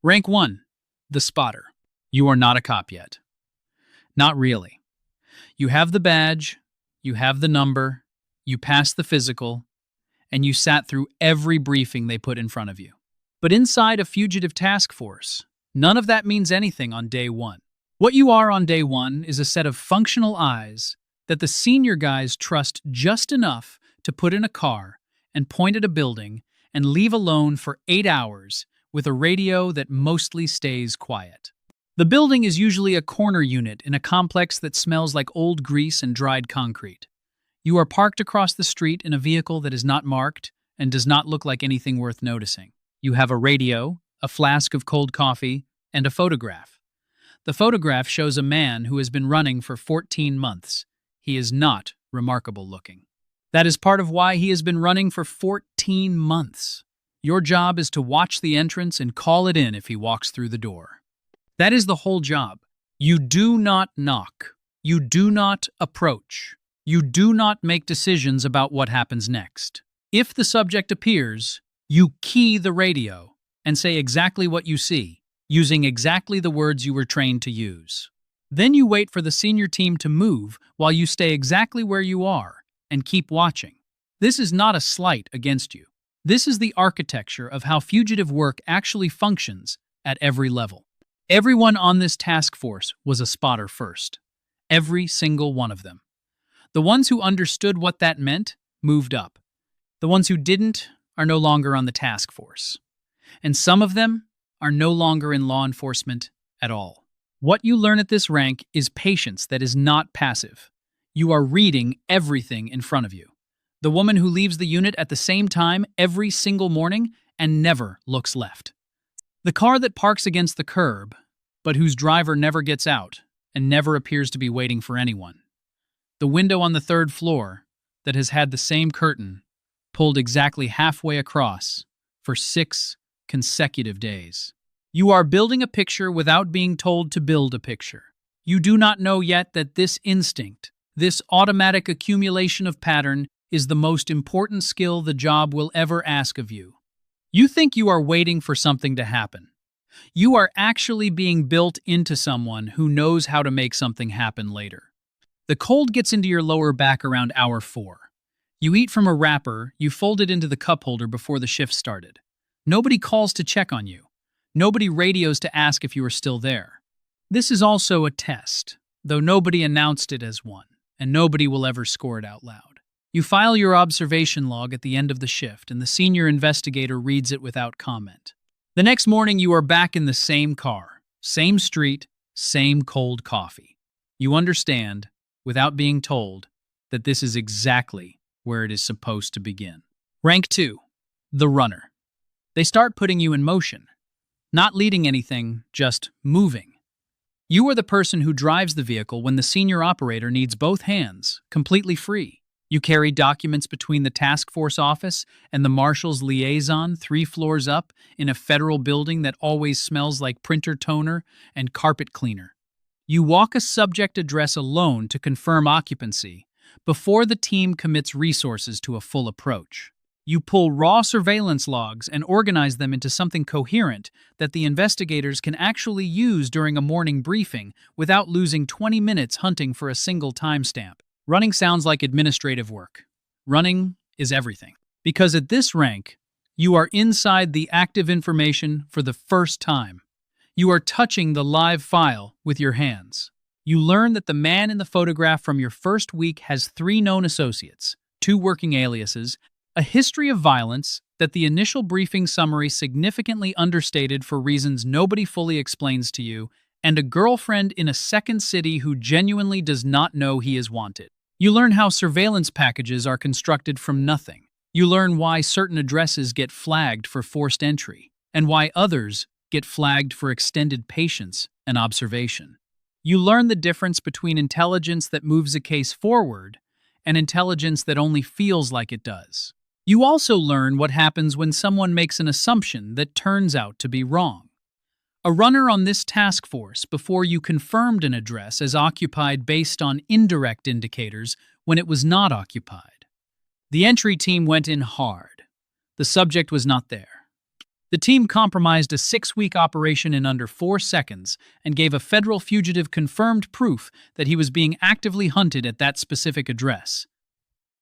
Rank 1. The spotter. You are not a cop yet. Not really. You have the badge, you have the number, you passed the physical, and you sat through every briefing they put in front of you. But inside a fugitive task force, none of that means anything on day one. What you are on day one is a set of functional eyes that the senior guys trust just enough to put in a car and point at a building and leave alone for 8 hours with a radio that mostly stays quiet. The building is usually a corner unit in a complex that smells like old grease and dried concrete. You are parked across the street in a vehicle that is not marked and does not look like anything worth noticing. You have a radio, a flask of cold coffee, and a photograph. The photograph shows a man who has been running for 14 months. He is not remarkable looking. That is part of why he has been running for 14 months. Your job is to watch the entrance and call it in if he walks through the door. That is the whole job. You do not knock. You do not approach. You do not make decisions about what happens next. If the subject appears, you key the radio and say exactly what you see, using exactly the words you were trained to use. Then you wait for the senior team to move while you stay exactly where you are and keep watching. This is not a slight against you. This is the architecture of how fugitive work actually functions at every level. Everyone on this task force was a spotter first. Every single one of them. The ones who understood what that meant moved up. The ones who didn't are no longer on the task force. And some of them are no longer in law enforcement at all. What you learn at this rank is patience that is not passive. You are reading everything in front of you. The woman who leaves the unit at the same time every single morning and never looks left. The car that parks against the curb, but whose driver never gets out and never appears to be waiting for anyone. The window on the third floor that has had the same curtain pulled exactly halfway across for 6 consecutive days. You are building a picture without being told to build a picture. You do not know yet that this instinct, this automatic accumulation of pattern, is the most important skill the job will ever ask of you. You think you are waiting for something to happen. You are actually being built into someone who knows how to make something happen later. The cold gets into your lower back around hour 4. You eat from a wrapper, you fold it into the cup holder before the shift started. Nobody calls to check on you. Nobody radios to ask if you are still there. This is also a test, though nobody announced it as one, and nobody will ever score it out loud. You file your observation log at the end of the shift, and the senior investigator reads it without comment. The next morning, you are back in the same car, same street, same cold coffee. You understand, without being told, that this is exactly where it is supposed to begin. Rank 2. The runner. They start putting you in motion. Not leading anything, just moving. You are the person who drives the vehicle when the senior operator needs both hands, completely free. You carry documents between the task force office and the marshal's liaison 3 floors up in a federal building that always smells like printer toner and carpet cleaner. You walk a subject address alone to confirm occupancy before the team commits resources to a full approach. You pull raw surveillance logs and organize them into something coherent that the investigators can actually use during a morning briefing without losing 20 minutes hunting for a single timestamp. Running sounds like administrative work. Running is everything. Because at this rank, you are inside the active information for the first time. You are touching the live file with your hands. You learn that the man in the photograph from your first week has 3 known associates, 2 working aliases, a history of violence that the initial briefing summary significantly understated for reasons nobody fully explains to you, and a girlfriend in a second city who genuinely does not know he is wanted. You learn how surveillance packages are constructed from nothing. You learn why certain addresses get flagged for forced entry, and why others get flagged for extended patience and observation. You learn the difference between intelligence that moves a case forward and intelligence that only feels like it does. You also learn what happens when someone makes an assumption that turns out to be wrong. A runner on this task force before you confirmed an address as occupied based on indirect indicators when it was not occupied. The entry team went in hard. The subject was not there. The team compromised a 6-week operation in under 4 seconds and gave a federal fugitive confirmed proof that he was being actively hunted at that specific address.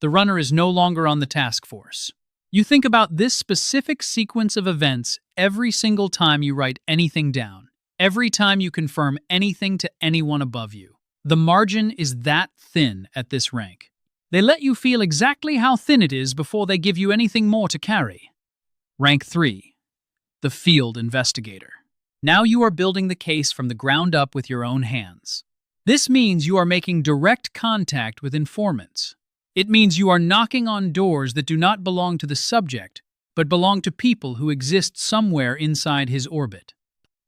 The runner is no longer on the task force. You think about this specific sequence of events every single time you write anything down, every time you confirm anything to anyone above you. The margin is that thin at this rank. They let you feel exactly how thin it is before they give you anything more to carry. Rank 3. The field investigator. Now you are building the case from the ground up with your own hands. This means you are making direct contact with informants. It means you are knocking on doors that do not belong to the subject, but belong to people who exist somewhere inside his orbit.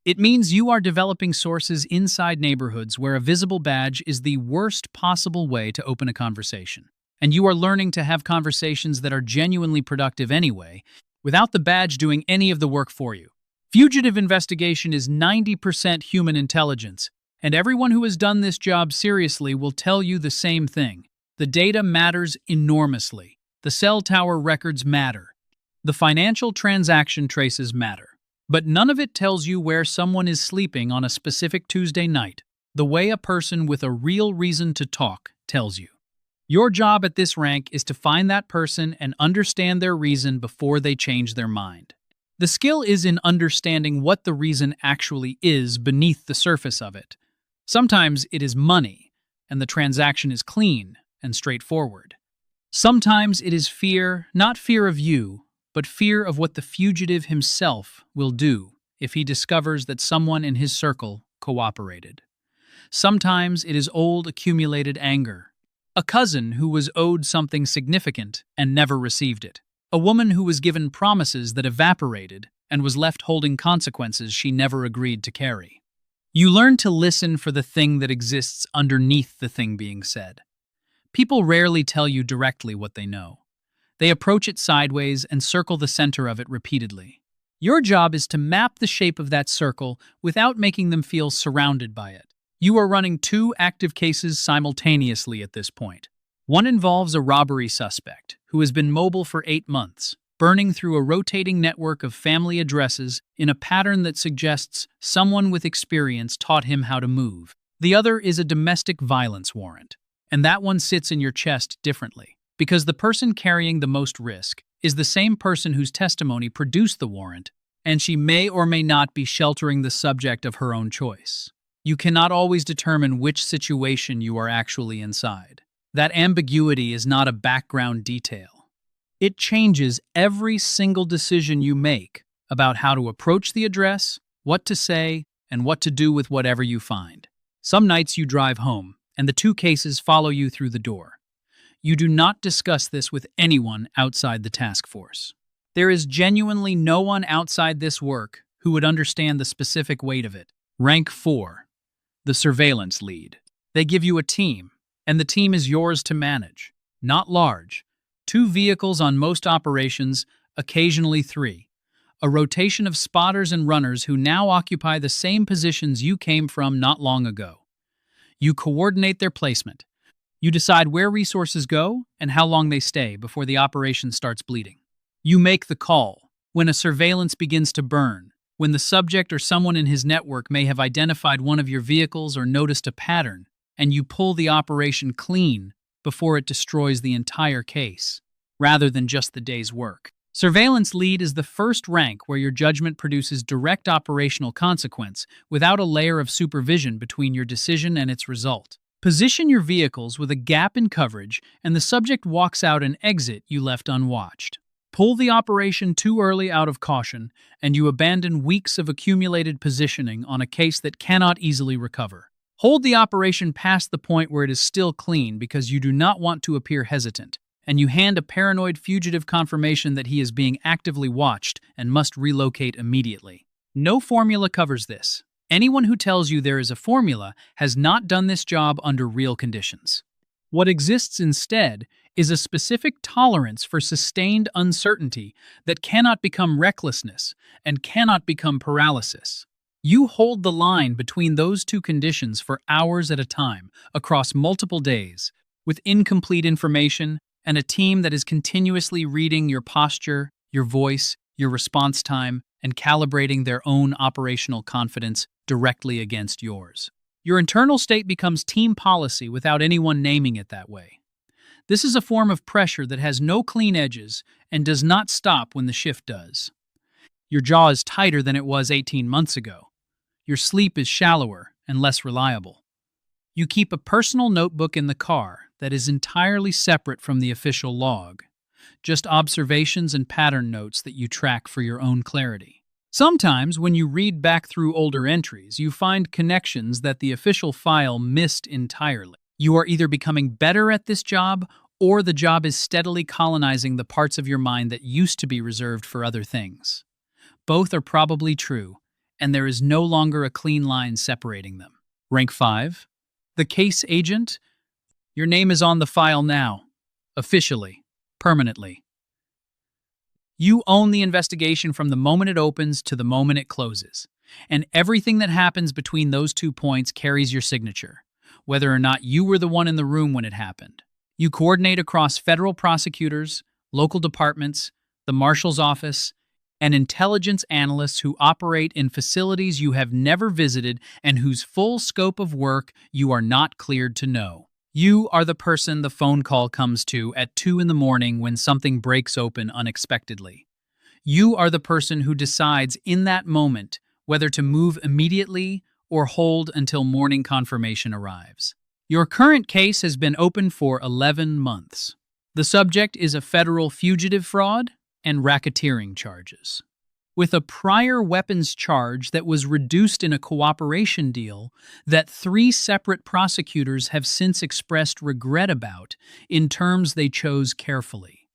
It means you are developing sources inside neighborhoods where a visible badge is the worst possible way to open a conversation. And you are learning to have conversations that are genuinely productive anyway, without the badge doing any of the work for you. Fugitive investigation is 90% human intelligence, and everyone who has done this job seriously will tell you the same thing. The data matters enormously. The cell tower records matter. The financial transaction traces matter. But none of it tells you where someone is sleeping on a specific Tuesday night, the way a person with a real reason to talk tells you. Your job at this rank is to find that person and understand their reason before they change their mind. The skill is in understanding what the reason actually is beneath the surface of it. Sometimes it is money, and the transaction is clean and straightforward. Sometimes it is fear, not fear of you, but fear of what the fugitive himself will do if he discovers that someone in his circle cooperated. Sometimes it is old accumulated anger. A cousin who was owed something significant and never received it. A woman who was given promises that evaporated and was left holding consequences she never agreed to carry. You learn to listen for the thing that exists underneath the thing being said. People rarely tell you directly what they know. They approach it sideways and circle the center of it repeatedly. Your job is to map the shape of that circle without making them feel surrounded by it. You are running 2 active cases simultaneously at this point. One involves a robbery suspect who has been mobile for 8 months, burning through a rotating network of family addresses in a pattern that suggests someone with experience taught him how to move. The other is a domestic violence warrant, and that one sits in your chest differently, because the person carrying the most risk is the same person whose testimony produced the warrant, and she may or may not be sheltering the subject of her own choice. You cannot always determine which situation you are actually inside. That ambiguity is not a background detail. It changes every single decision you make about how to approach the address, what to say, and what to do with whatever you find. Some nights you drive home, and the 2 cases follow you through the door. You do not discuss this with anyone outside the task force. There is genuinely no one outside this work who would understand the specific weight of it. Rank 4. The surveillance lead. They give you a team, and the team is yours to manage. Not large. 2 vehicles on most operations, occasionally 3. A rotation of spotters and runners who now occupy the same positions you came from not long ago. You coordinate their placement. You decide where resources go and how long they stay before the operation starts bleeding. You make the call when a surveillance begins to burn, when the subject or someone in his network may have identified one of your vehicles or noticed a pattern, and you pull the operation clean before it destroys the entire case, rather than just the day's work. Surveillance lead is the first rank where your judgment produces direct operational consequence without a layer of supervision between your decision and its result. Position your vehicles with a gap in coverage, and the subject walks out an exit you left unwatched. Pull the operation too early out of caution, and you abandon weeks of accumulated positioning on a case that cannot easily recover. Hold the operation past the point where it is still clean because you do not want to appear hesitant, and you hand a paranoid fugitive confirmation that he is being actively watched and must relocate immediately. No formula covers this. Anyone who tells you there is a formula has not done this job under real conditions. What exists instead is a specific tolerance for sustained uncertainty that cannot become recklessness and cannot become paralysis. You hold the line between those 2 conditions for hours at a time, across multiple days, with incomplete information and a team that is continuously reading your posture, your voice, your response time, and calibrating their own operational confidence directly against yours. Your internal state becomes team policy without anyone naming it that way. This is a form of pressure that has no clean edges and does not stop when the shift does. Your jaw is tighter than it was 18 months ago. Your sleep is shallower and less reliable. You keep a personal notebook in the car that is entirely separate from the official log, just observations and pattern notes that you track for your own clarity. Sometimes, when you read back through older entries, you find connections that the official file missed entirely. You are either becoming better at this job, or the job is steadily colonizing the parts of your mind that used to be reserved for other things. Both are probably true, and there is no longer a clean line separating them. Rank 5. The case agent. Your name is on the file now. Officially. Permanently. You own the investigation from the moment it opens to the moment it closes, and everything that happens between those 2 points carries your signature, whether or not you were the one in the room when it happened. You coordinate across federal prosecutors, local departments, the marshal's office, and intelligence analysts who operate in facilities you have never visited and whose full scope of work you are not cleared to know. You are the person the phone call comes to at 2 in the morning when something breaks open unexpectedly. You are the person who decides in that moment whether to move immediately or hold until morning confirmation arrives. Your current case has been open for 11 months. The subject is a federal fugitive fraud and racketeering charges. With a prior weapons charge that was reduced in a cooperation deal that 3 separate prosecutors have since expressed regret about in terms they chose carefully.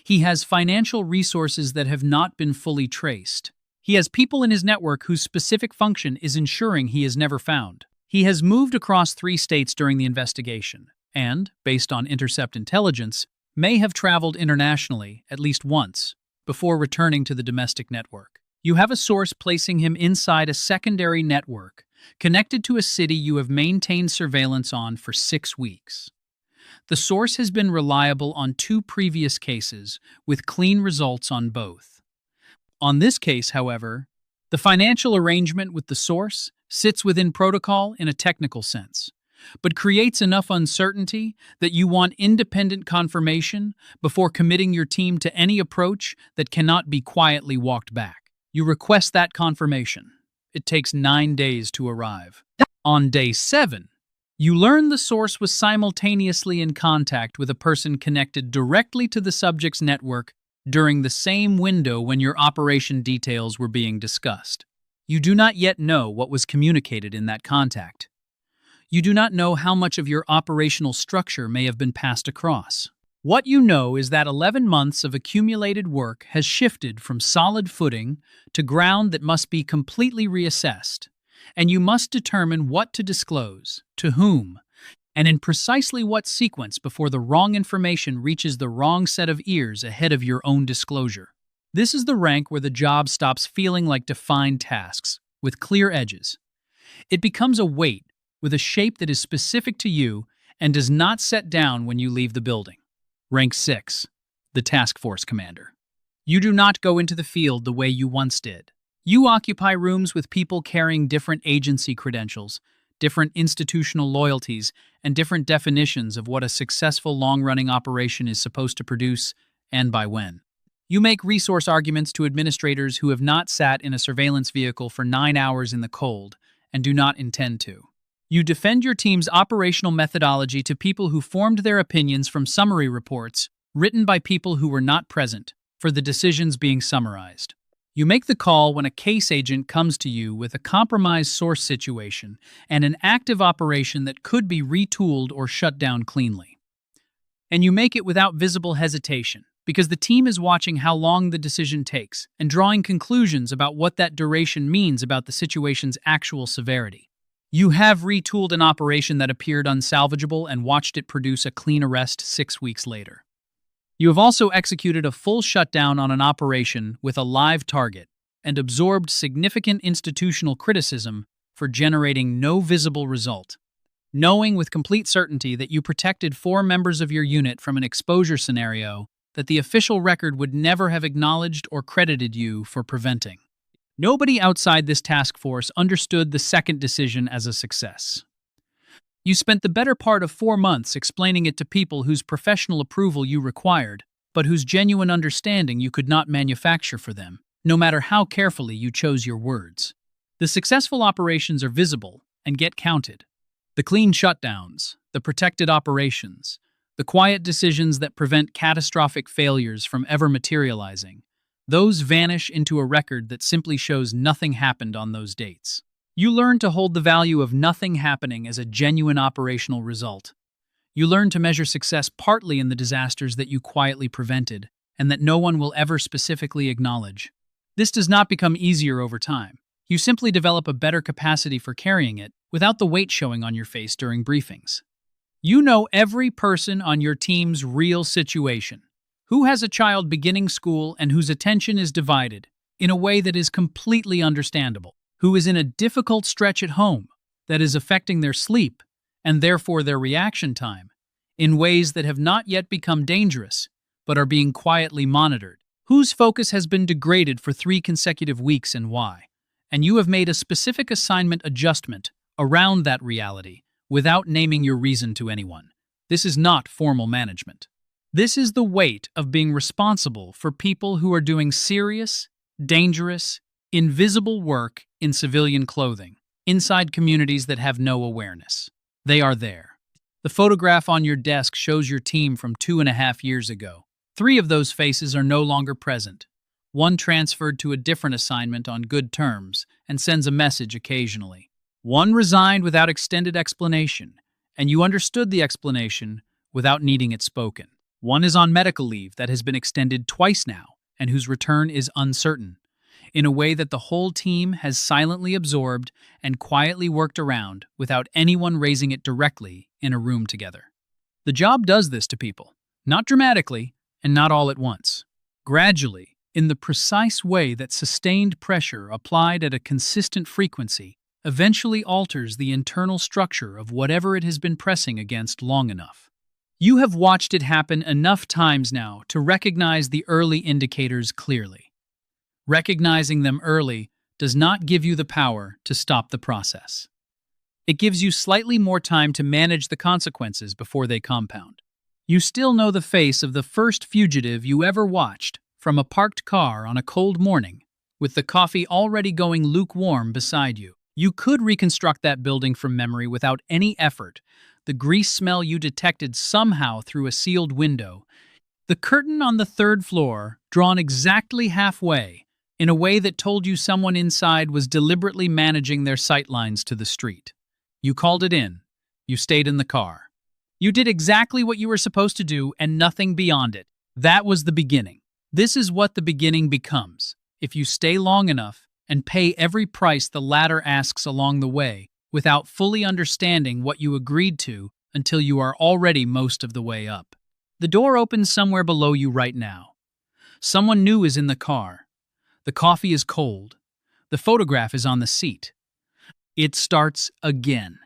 He has financial resources that have not been fully traced. He has people in his network whose specific function is ensuring he is never found. He has moved across 3 states during the investigation and, based on intercept intelligence, may have traveled internationally at least once before returning to the domestic network. You have a source placing him inside a secondary network connected to a city you have maintained surveillance on for 6 weeks. The source has been reliable on 2 previous cases, with clean results on both. On this case, however, the financial arrangement with the source sits within protocol in a technical sense, but creates enough uncertainty that you want independent confirmation before committing your team to any approach that cannot be quietly walked back. You request that confirmation. It takes 9 days to arrive. On day 7, you learn the source was simultaneously in contact with a person connected directly to the subject's network during the same window when your operation details were being discussed. You do not yet know what was communicated in that contact. You do not know how much of your operational structure may have been passed across. What you know is that 11 months of accumulated work has shifted from solid footing to ground that must be completely reassessed, and you must determine what to disclose, to whom, and in precisely what sequence before the wrong information reaches the wrong set of ears ahead of your own disclosure. This is the rank where the job stops feeling like defined tasks, with clear edges. It becomes a weight with a shape that is specific to you and does not set down when you leave the building. Rank 6. The Task Force Commander. You do not go into the field the way you once did. You occupy rooms with people carrying different agency credentials, different institutional loyalties, and different definitions of what a successful long-running operation is supposed to produce and by when. You make resource arguments to administrators who have not sat in a surveillance vehicle for 9 hours in the cold and do not intend to. You defend your team's operational methodology to people who formed their opinions from summary reports written by people who were not present for the decisions being summarized. You make the call when a case agent comes to you with a compromised source situation and an active operation that could be retooled or shut down cleanly. And you make it without visible hesitation, because the team is watching how long the decision takes and drawing conclusions about what that duration means about the situation's actual severity. You have retooled an operation that appeared unsalvageable and watched it produce a clean arrest 6 weeks later. You have also executed a full shutdown on an operation with a live target and absorbed significant institutional criticism for generating no visible result, knowing with complete certainty that you protected 4 members of your unit from an exposure scenario that the official record would never have acknowledged or credited you for preventing. Nobody outside this task force understood the second decision as a success. You spent the better part of 4 months explaining it to people whose professional approval you required, but whose genuine understanding you could not manufacture for them, no matter how carefully you chose your words. The successful operations are visible and get counted. The clean shutdowns, the protected operations, the quiet decisions that prevent catastrophic failures from ever materializing, those vanish into a record that simply shows nothing happened on those dates. You learn to hold the value of nothing happening as a genuine operational result. You learn to measure success partly in the disasters that you quietly prevented and that no one will ever specifically acknowledge. This does not become easier over time. You simply develop a better capacity for carrying it without the weight showing on your face during briefings. You know every person on your team's real situation. Who has a child beginning school and whose attention is divided in a way that is completely understandable? Who is in a difficult stretch at home that is affecting their sleep and therefore their reaction time in ways that have not yet become dangerous but are being quietly monitored? Whose focus has been degraded for 3 consecutive weeks and why? And you have made a specific assignment adjustment around that reality without naming your reason to anyone. This is not formal management. This is the weight of being responsible for people who are doing serious, dangerous, invisible work in civilian clothing, inside communities that have no awareness. They are there. The photograph on your desk shows your team from 2.5 years ago. 3 of those faces are no longer present. 1 transferred to a different assignment on good terms and sends a message occasionally. 1 resigned without extended explanation, and you understood the explanation without needing it spoken. 1 is on medical leave that has been extended twice now and whose return is uncertain, in a way that the whole team has silently absorbed and quietly worked around without anyone raising it directly in a room together. The job does this to people, not dramatically and not all at once. Gradually, in the precise way that sustained pressure applied at a consistent frequency eventually alters the internal structure of whatever it has been pressing against long enough. You have watched it happen enough times now to recognize the early indicators clearly. Recognizing them early does not give you the power to stop the process. It gives you slightly more time to manage the consequences before they compound. You still know the face of the first fugitive you ever watched from a parked car on a cold morning, with the coffee already going lukewarm beside you. You could reconstruct that building from memory without any effort. The grease smell you detected somehow through a sealed window. The curtain on the 3rd floor, drawn exactly halfway, in a way that told you someone inside was deliberately managing their sightlines to the street. You called it in. You stayed in the car. You did exactly what you were supposed to do and nothing beyond it. That was the beginning. This is what the beginning becomes. If you stay long enough and pay every price the ladder asks along the way, without fully understanding what you agreed to until you are already most of the way up. The door opens somewhere below you right now. Someone new is in the car. The coffee is cold. The photograph is on the seat. It starts again.